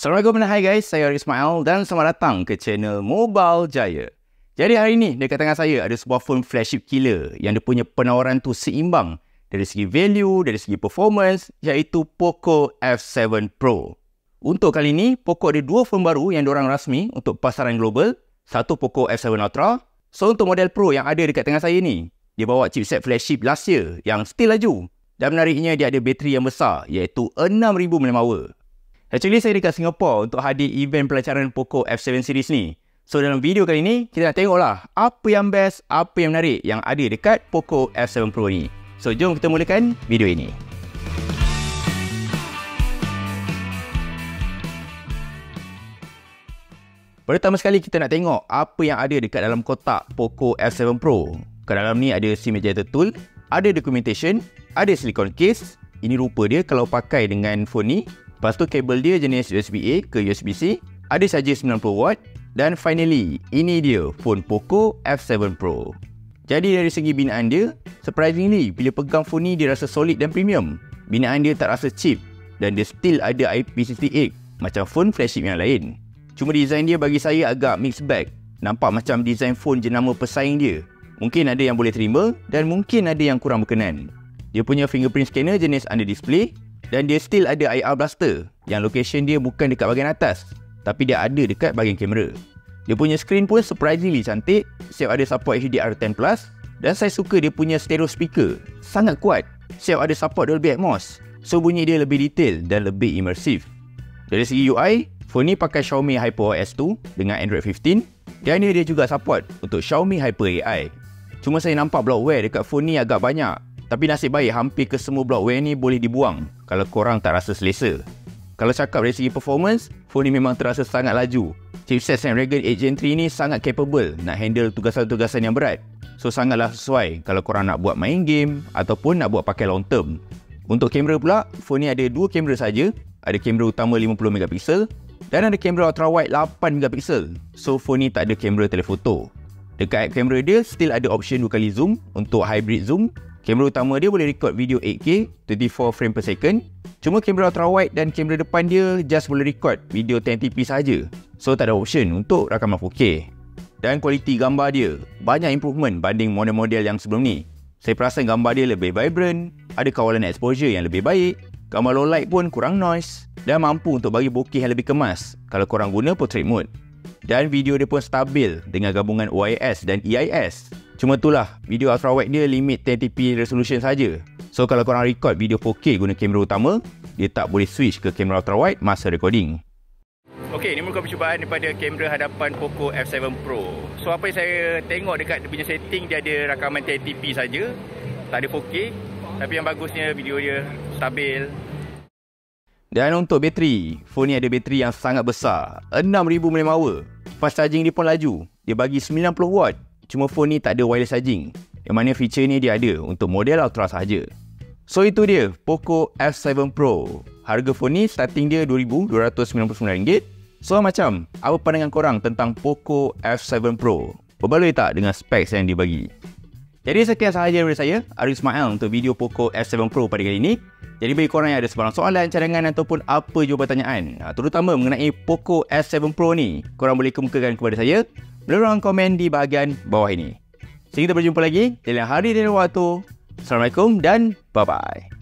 Assalamualaikum dan hai guys, saya Ismail dan selamat datang ke channel Mobile Jaya. Jadi hari ni dekat tengah saya ada sebuah phone flagship killer yang dia punya penawaran tu seimbang dari segi value, dari segi performance, iaitu Poco F7 Pro. Untuk kali ni, Poco ada dua phone baru yang diorang rasmi untuk pasaran global. Satu Poco F7 Ultra. So untuk model Pro yang ada dekat tengah saya ni, dia bawa chipset flagship last year yang still laju. Dan menariknya dia ada bateri yang besar iaitu 6000 mAh. Actually saya dekat Singapore untuk hadir event pelancaran Poco F7 series ni. So dalam video kali ni, kita nak tengoklah apa yang best, apa yang menarik yang ada dekat Poco F7 Pro ni. So jom kita mulakan video ini. Pertama sekali kita nak tengok apa yang ada dekat dalam kotak Poco F7 Pro. Kat dalam ni ada SIM ejector tool, ada documentation, ada silicone case. Ini rupa dia kalau pakai dengan phone ni. Lepas tu kabel dia jenis USB-A ke USB-C, ada charger 90W dan finally, ini dia phone Poco F7 Pro. Jadi dari segi binaan dia, surprisingly bila pegang phone ni dia rasa solid dan premium. Binaan dia tak rasa cheap dan dia still ada IP68 macam phone flagship yang lain. Cuma design dia bagi saya agak mixed bag. Nampak macam design phone jenama pesaing dia. Mungkin ada yang boleh terima dan mungkin ada yang kurang berkenan. Dia punya fingerprint scanner jenis under display. Dan dia still ada IR blaster yang location dia bukan dekat bahagian atas, tapi dia ada dekat bahagian kamera. Dia punya screen pun surprisingly cantik, siap ada support HDR10+, dan saya suka dia punya stereo speaker, sangat kuat, siap ada support Dolby Atmos, so bunyi dia lebih detail dan lebih imersif. Dari segi UI, phone ni pakai Xiaomi HyperOS 2 dengan Android 15, dan dia juga support untuk Xiaomi Hyper AI. Cuma saya nampak bloatware dekat phone ni agak banyak. Tapi nasib baik hampir ke semua bloatware ni boleh dibuang kalau korang tak rasa selesa. Kalau cakap dari segi performance, phone ni memang terasa sangat laju. Chipset Snapdragon 8 Gen 3 ni sangat capable nak handle tugasan-tugasan yang berat. So sangatlah sesuai kalau korang nak buat main game ataupun nak buat pakai long term. Untuk kamera pula, phone ni ada dua kamera saja. Ada kamera utama 50MP dan ada kamera ultra wide 8MP. So phone ni tak ada kamera telefoto. Dekat app kamera dia still ada option 2 kali zoom untuk hybrid zoom. Kamera utama dia boleh record video 8K 24 frame per second. Cuma kamera ultra wide dan kamera depan dia just boleh record video 1080p saja. So tak ada option untuk rakaman 4K. Dan kualiti gambar dia banyak improvement banding model-model yang sebelum ni. Saya perasan gambar dia lebih vibrant, ada kawalan exposure yang lebih baik, gambar low light pun kurang noise dan mampu untuk bagi bokeh yang lebih kemas kalau korang guna portrait mode. Dan video dia pun stabil dengan gabungan OIS dan EIS. Cuma itulah, video ultra wide dia limit 1080p resolution saja. So kalau korang record video 4K guna kamera utama, dia tak boleh switch ke kamera ultra wide masa recording. Okey, ini merupakan percubaan daripada kamera hadapan Poco F7 Pro. So apa yang saya tengok dekat dia punya setting, dia ada rakaman 1080p saja, tak ada 4K. Tapi yang bagusnya video dia stabil. Dan untuk bateri, phone ni ada bateri yang sangat besar, 6000 mAh. Fast charging dia pun laju, dia bagi 90W. Cuma phone ni tak ada wireless charging, yang mana feature ni dia ada untuk model Ultra sahaja. So itu dia Poco F7 Pro. Harga phone ni starting dia RM2,299. So macam, apa pandangan korang tentang Poco F7 Pro? Berbaloi tak dengan specs yang dibagi? Jadi sekian sahaja daripada saya, Arif Ismail, untuk video Poco F7 Pro pada kali ini. Jadi bagi korang yang ada sebarang soalan, cadangan ataupun apa jua pertanyaan, terutama mengenai Poco F7 Pro ni, korang boleh kemukakan kepada saya melalui ruang komen di bahagian bawah ini. Sehingga kita berjumpa lagi di lain hari dan waktu. Assalamualaikum dan bye-bye.